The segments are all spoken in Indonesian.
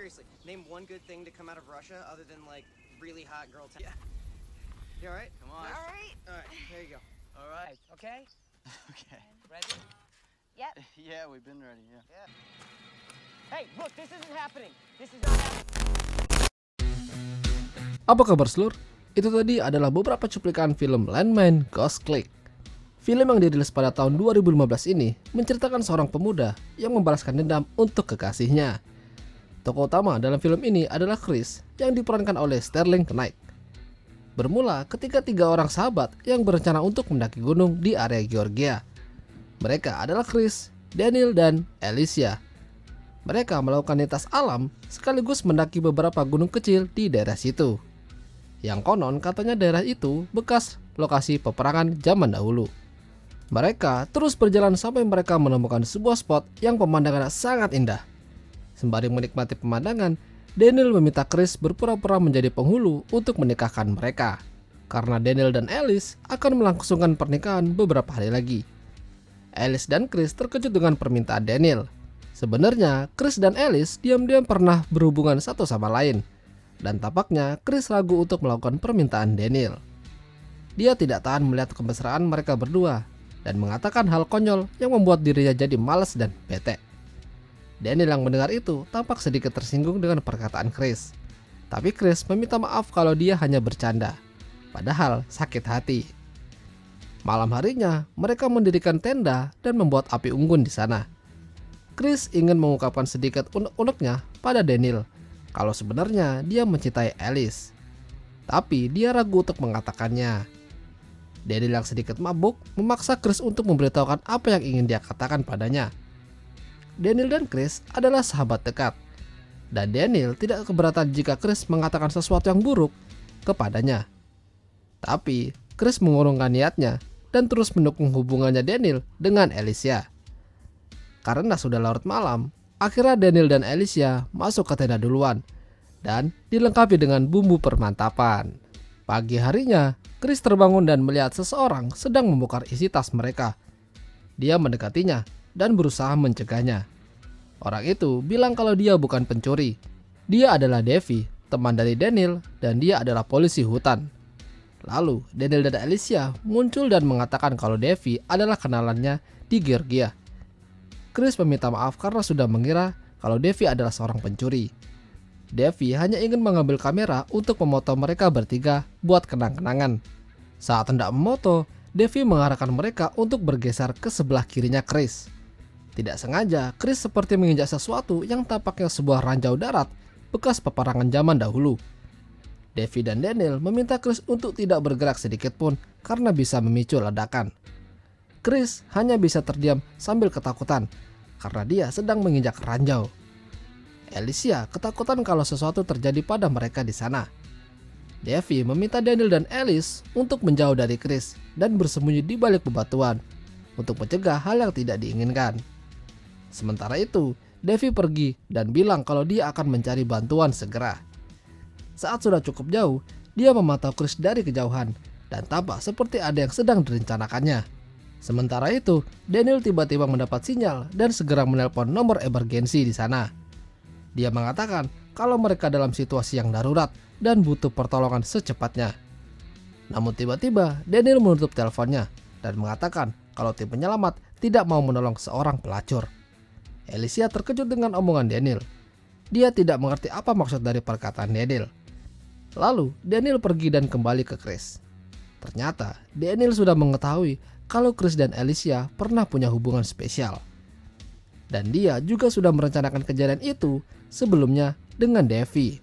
seriously, name one good thing to come out of Russia other than like really hot girl town. Yeah. You alright? Come on. All right. Alright, here you go. All right. Okay? Okay. Ready? Yep. Yeah, we've been ready, yeah. Hey, look, this isn't happening. This is not happening. Apa kabar seluruh? Itu tadi adalah beberapa cuplikan film Landmine Ghost Click. Film yang dirilis pada tahun 2015 ini menceritakan seorang pemuda yang membalaskan dendam untuk kekasihnya. Tokoh utama dalam film ini adalah Chris yang diperankan oleh Sterling Knight. Bermula ketika 3 orang sahabat yang berencana untuk mendaki gunung di area Georgia. Mereka adalah Chris, Daniel, dan Alicia. Mereka melakukan lintas alam sekaligus mendaki beberapa gunung kecil di daerah situ. Yang konon katanya daerah itu bekas lokasi peperangan zaman dahulu. Mereka terus berjalan sampai mereka menemukan sebuah spot yang pemandangannya sangat indah. Sembari menikmati pemandangan, Daniel meminta Chris berpura-pura menjadi penghulu untuk menikahkan mereka. Karena Daniel dan Alice akan melangsungkan pernikahan beberapa hari lagi. Alice dan Chris terkejut dengan permintaan Daniel. Sebenarnya Chris dan Alice diam-diam pernah berhubungan satu sama lain. Dan tampaknya Chris ragu untuk melakukan permintaan Daniel. Dia tidak tahan melihat kemesraan mereka berdua dan mengatakan hal konyol yang membuat dirinya jadi malas dan bete. Daniel yang mendengar itu tampak sedikit tersinggung dengan perkataan Chris. Tapi Chris meminta maaf kalau dia hanya bercanda, padahal sakit hati. Malam harinya, mereka mendirikan tenda dan membuat api unggun di sana. Chris ingin mengungkapkan sedikit unek-uneknya pada Daniel, kalau sebenarnya dia mencintai Alice. Tapi dia ragu untuk mengatakannya. Daniel yang sedikit mabuk memaksa Chris untuk memberitahukan apa yang ingin dia katakan padanya. Daniel dan Chris adalah sahabat dekat. Dan Daniel tidak keberatan jika Chris mengatakan sesuatu yang buruk kepadanya. Tapi Chris mengurungkan niatnya dan terus mendukung hubungannya Daniel dengan Alicia. Karena sudah larut malam, akhirnya Daniel dan Alicia masuk ke tenda duluan dan dilengkapi dengan bumbu permantapan. Pagi harinya, Chris terbangun dan melihat seseorang sedang membongkar isi tas mereka. Dia mendekatinya dan berusaha mencegahnya. Orang itu bilang kalau dia bukan pencuri. Dia adalah Devi, teman dari Daniel, dan dia adalah polisi hutan. Lalu, Daniel dan Alicia muncul dan mengatakan kalau Devi adalah kenalannya di Georgia. Chris meminta maaf karena sudah mengira kalau Devi adalah seorang pencuri. Devi hanya ingin mengambil kamera untuk memoto mereka bertiga buat kenang-kenangan. Saat hendak memoto, Devi mengarahkan mereka untuk bergeser ke sebelah kirinya Chris. Tidak sengaja, Chris seperti menginjak sesuatu yang tampaknya sebuah ranjau darat bekas peperangan zaman dahulu. Devi dan Daniel meminta Chris untuk tidak bergerak sedikit pun karena bisa memicu ledakan. Chris hanya bisa terdiam sambil ketakutan karena dia sedang menginjak ranjau. Alicia ketakutan kalau sesuatu terjadi pada mereka di sana. Devi meminta Daniel dan Alice untuk menjauh dari Chris dan bersembunyi di balik bebatuan untuk mencegah hal yang tidak diinginkan. Sementara itu, Devi pergi dan bilang kalau dia akan mencari bantuan segera. Saat sudah cukup jauh, dia memantau Chris dari kejauhan dan tampak seperti ada yang sedang direncanakannya. Sementara itu, Daniel tiba-tiba mendapat sinyal dan segera menelpon nomor emergensi di sana. Dia mengatakan kalau mereka dalam situasi yang darurat dan butuh pertolongan secepatnya. Namun tiba-tiba Daniel menutup teleponnya dan mengatakan kalau tim penyelamat tidak mau menolong seorang pelacur. Alicia terkejut dengan omongan Daniel. Dia tidak mengerti apa maksud dari perkataan Daniel. Lalu Daniel pergi dan kembali ke Chris. Ternyata Daniel sudah mengetahui kalau Chris dan Alicia pernah punya hubungan spesial. Dan dia juga sudah merencanakan kejadian itu sebelumnya dengan Devi.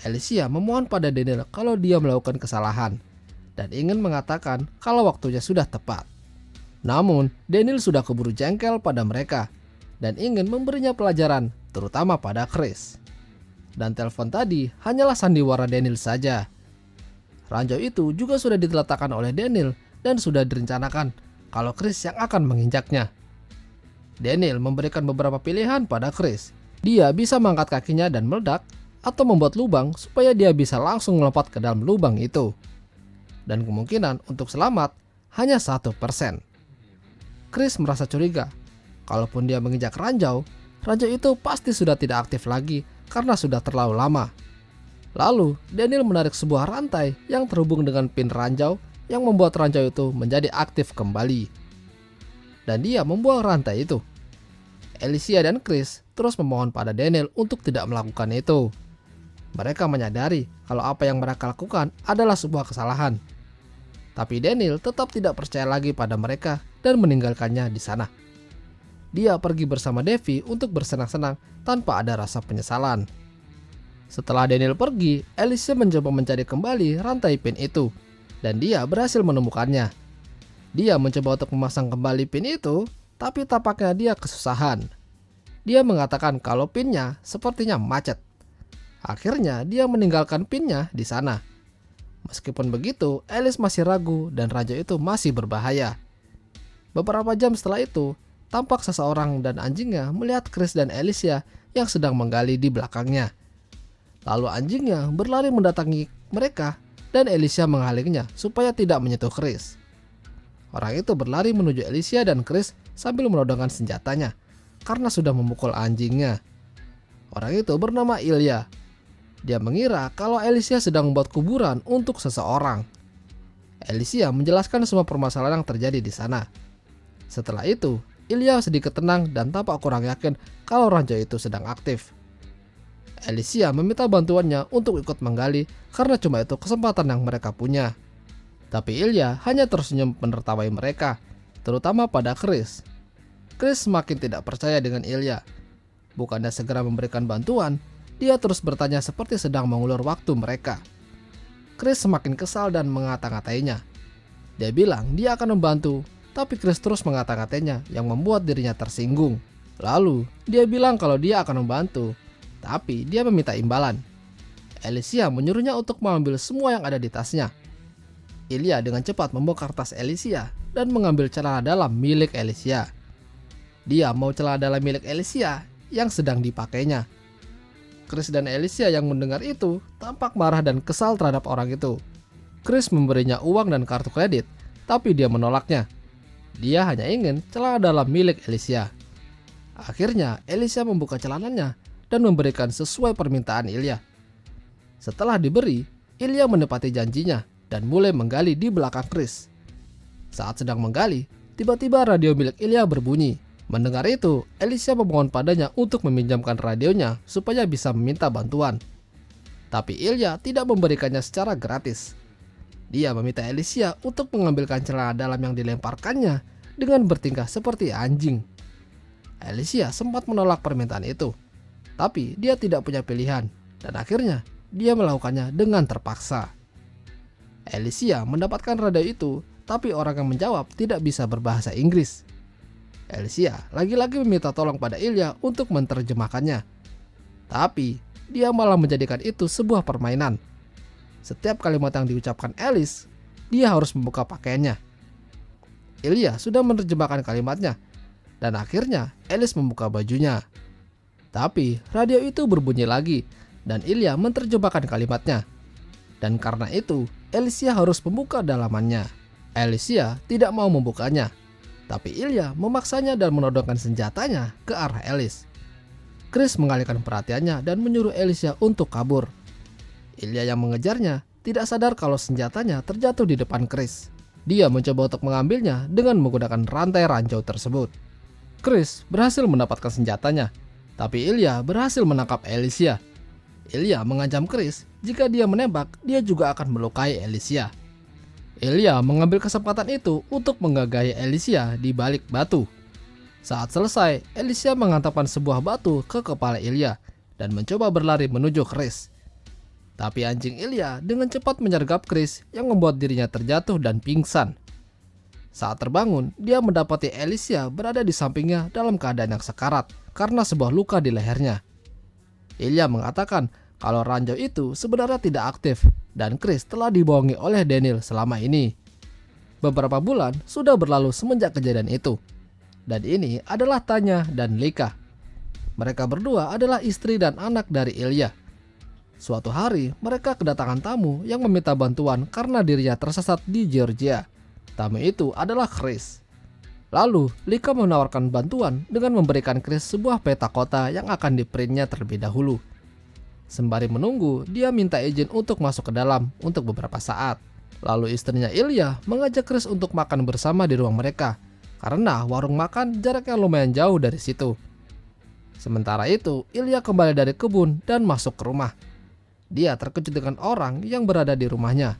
Alicia memohon pada Daniel kalau dia melakukan kesalahan dan ingin mengatakan kalau waktunya sudah tepat. Namun Daniel sudah keburu jengkel pada mereka dan ingin memberinya pelajaran, terutama pada Chris. Dan telepon tadi hanyalah sandiwara Daniel saja. Ranjau itu juga sudah diletakkan oleh Daniel dan sudah direncanakan kalau Chris yang akan menginjaknya. Daniel memberikan beberapa pilihan pada Chris. Dia bisa mengangkat kakinya dan meledak, atau membuat lubang supaya dia bisa langsung melompat ke dalam lubang itu. Dan kemungkinan untuk selamat hanya 1%. Chris merasa curiga. Kalaupun dia menginjak ranjau, ranjau itu pasti sudah tidak aktif lagi karena sudah terlalu lama. Lalu Daniel menarik sebuah rantai yang terhubung dengan pin ranjau yang membuat ranjau itu menjadi aktif kembali. Dan dia membuang rantai itu. Alicia dan Chris terus memohon pada Daniel untuk tidak melakukan itu. Mereka menyadari kalau apa yang mereka lakukan adalah sebuah kesalahan. Tapi Daniel tetap tidak percaya lagi pada mereka dan meninggalkannya di sana. Dia pergi bersama Devi untuk bersenang-senang tanpa ada rasa penyesalan. Setelah Daniel pergi, Alicia mencoba mencari kembali rantai pin itu, dan dia berhasil menemukannya. Dia mencoba untuk memasang kembali pin itu, tapi tampaknya dia kesusahan. Dia mengatakan kalau pinnya sepertinya macet. Akhirnya dia meninggalkan pinnya di sana. Meskipun begitu, Alice masih ragu dan ranjau itu masih berbahaya. Beberapa jam setelah itu, tampak seseorang dan anjingnya melihat Chris dan Alicia yang sedang menggali di belakangnya. Lalu anjingnya berlari mendatangi mereka dan Alicia menghalingnya supaya tidak menyentuh Chris. Orang itu berlari menuju Alicia dan Chris sambil menodongkan senjatanya karena sudah memukul anjingnya. Orang itu bernama Ilya. Dia mengira kalau Alicia sedang membuat kuburan untuk seseorang. Alicia menjelaskan semua permasalahan yang terjadi di sana. Setelah itu, Ilya sedikit tenang dan tampak kurang yakin kalau ranjau itu sedang aktif. Alicia meminta bantuannya untuk ikut menggali karena cuma itu kesempatan yang mereka punya. Tapi Ilya hanya tersenyum menertawai mereka, terutama pada Chris. Chris semakin tidak percaya dengan Ilya. Bukannya segera memberikan bantuan, dia terus bertanya seperti sedang mengulur waktu mereka. Chris semakin kesal dan mengata-ngatainya. Dia bilang dia akan membantu, tapi Chris terus mengata-ngatainya yang membuat dirinya tersinggung. Lalu dia bilang kalau dia akan membantu, tapi dia meminta imbalan. Alicia menyuruhnya untuk mengambil semua yang ada di tasnya. Ilya dengan cepat membongkar tas Alicia dan mengambil celana dalam milik Alicia. Dia mau celana dalam milik Alicia yang sedang dipakainya. Chris dan Alicia yang mendengar itu tampak marah dan kesal terhadap orang itu. Chris memberinya uang dan kartu kredit, tapi dia menolaknya. Dia hanya ingin celana dalam milik Alicia. Akhirnya Alicia membuka celananya dan memberikan sesuai permintaan Ilya. Setelah diberi, Ilya menepati janjinya dan mulai menggali di belakang Chris. Saat sedang menggali, tiba-tiba radio milik Ilya berbunyi. Mendengar itu, Alicia memohon padanya untuk meminjamkan radionya supaya bisa meminta bantuan. Tapi Ilya tidak memberikannya secara gratis. Dia meminta Alicia untuk mengambilkan celana dalam yang dilemparkannya dengan bertingkah seperti anjing. Alicia sempat menolak permintaan itu, tapi dia tidak punya pilihan dan akhirnya dia melakukannya dengan terpaksa. Alicia mendapatkan radio itu, tapi orang yang menjawab tidak bisa berbahasa Inggris. Alicia lagi-lagi meminta tolong pada Ilya untuk menerjemahkannya. Tapi dia malah menjadikan itu sebuah permainan. Setiap kalimat yang diucapkan Alice, dia harus membuka pakaiannya. Ilya sudah menerjemahkan kalimatnya, dan akhirnya Alice membuka bajunya. Tapi radio itu berbunyi lagi, dan Ilya menerjemahkan kalimatnya. Dan karena itu, Alicia harus membuka dalamannya. Alicia tidak mau membukanya, tapi Ilya memaksanya dan menodongkan senjatanya ke arah Alice. Chris mengalihkan perhatiannya dan menyuruh Alicia untuk kabur. Ilya yang mengejarnya tidak sadar kalau senjatanya terjatuh di depan Chris. Dia mencoba untuk mengambilnya dengan menggunakan rantai ranjau tersebut. Chris berhasil mendapatkan senjatanya, tapi Ilya berhasil menangkap Alicia. Ilya mengancam Chris jika dia menembak, dia juga akan melukai Alicia. Ilya mengambil kesempatan itu untuk menggagahi Alicia di balik batu. Saat selesai, Alicia menghantamkan sebuah batu ke kepala Ilya dan mencoba berlari menuju Chris. Tapi anjing Ilya dengan cepat menyergap Chris yang membuat dirinya terjatuh dan pingsan. Saat terbangun, dia mendapati Alicia berada di sampingnya dalam keadaan yang sekarat karena sebuah luka di lehernya. Ilya mengatakan kalau ranjau itu sebenarnya tidak aktif dan Chris telah dibohongi oleh Daniel selama ini. Beberapa bulan sudah berlalu semenjak kejadian itu. Dan ini adalah Tanya dan Lika. Mereka berdua adalah istri dan anak dari Ilya. Suatu hari mereka kedatangan tamu yang meminta bantuan karena dirinya tersesat di Georgia. Tamu itu adalah Chris. Lalu Lika menawarkan bantuan dengan memberikan Chris sebuah peta kota yang akan diprintnya terlebih dahulu. Sembari menunggu, dia minta izin untuk masuk ke dalam untuk beberapa saat. Lalu istrinya Ilya mengajak Chris untuk makan bersama di rumah mereka, karena warung makan jaraknya lumayan jauh dari situ. Sementara itu, Ilya kembali dari kebun dan masuk ke rumah. Dia terkejut dengan orang yang berada di rumahnya.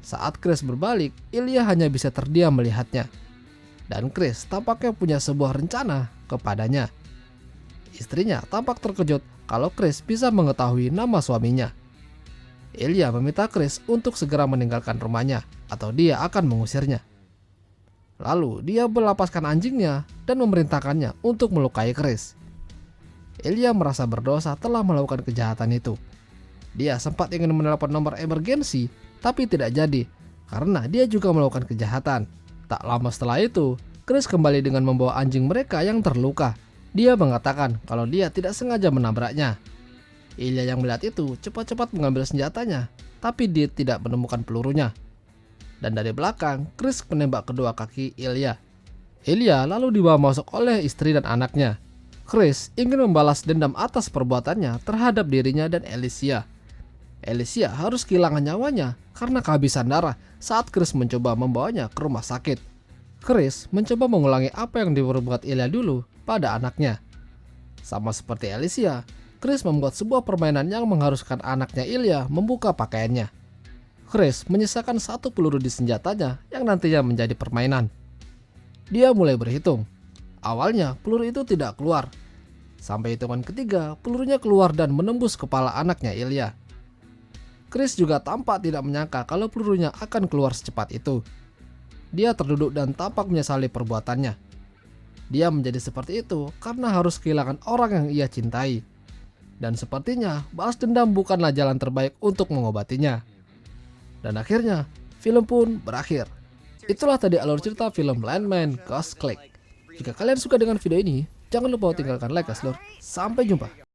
Saat Chris berbalik, Ilya hanya bisa terdiam melihatnya. Dan Chris tampaknya punya sebuah rencana kepadanya. Istrinya tampak terkejut kalau Chris bisa mengetahui nama suaminya. Ilya meminta Chris untuk segera meninggalkan rumahnya atau dia akan mengusirnya. Lalu dia melepaskan anjingnya dan memerintahkannya untuk melukai Chris. Ilya merasa berdosa telah melakukan kejahatan itu. Dia sempat ingin menelepon nomor emergensi, tapi tidak jadi karena dia juga melakukan kejahatan. Tak lama setelah itu, Chris kembali dengan membawa anjing mereka yang terluka. Dia mengatakan kalau dia tidak sengaja menabraknya. Ilya yang melihat itu cepat-cepat mengambil senjatanya, tapi dia tidak menemukan pelurunya. Dan dari belakang, Chris menembak kedua kaki Ilya. Ilya lalu dibawa masuk oleh istri dan anaknya. Chris ingin membalas dendam atas perbuatannya terhadap dirinya dan Alicia. Alicia harus kehilangan nyawanya karena kehabisan darah saat Chris mencoba membawanya ke rumah sakit. Chris mencoba mengulangi apa yang diperbuat Ilya dulu pada anaknya. Sama seperti Alicia, Chris membuat sebuah permainan yang mengharuskan anaknya Ilya membuka pakaiannya. Chris menyisakan satu peluru di senjatanya yang nantinya menjadi permainan. Dia mulai berhitung. Awalnya peluru itu tidak keluar. Sampai hitungan ketiga, pelurunya keluar dan menembus kepala anaknya Ilya. Chris juga tampak tidak menyangka kalau pelurunya akan keluar secepat itu. Dia terduduk dan tampak menyesali perbuatannya. Dia menjadi seperti itu karena harus kehilangan orang yang ia cintai. Dan sepertinya balas dendam bukanlah jalan terbaik untuk mengobatinya. Dan akhirnya film pun berakhir. Itulah tadi alur cerita film Landman Ghost Click. Jika kalian suka dengan video ini, jangan lupa tinggalkan like ya, Slur. Sampai jumpa.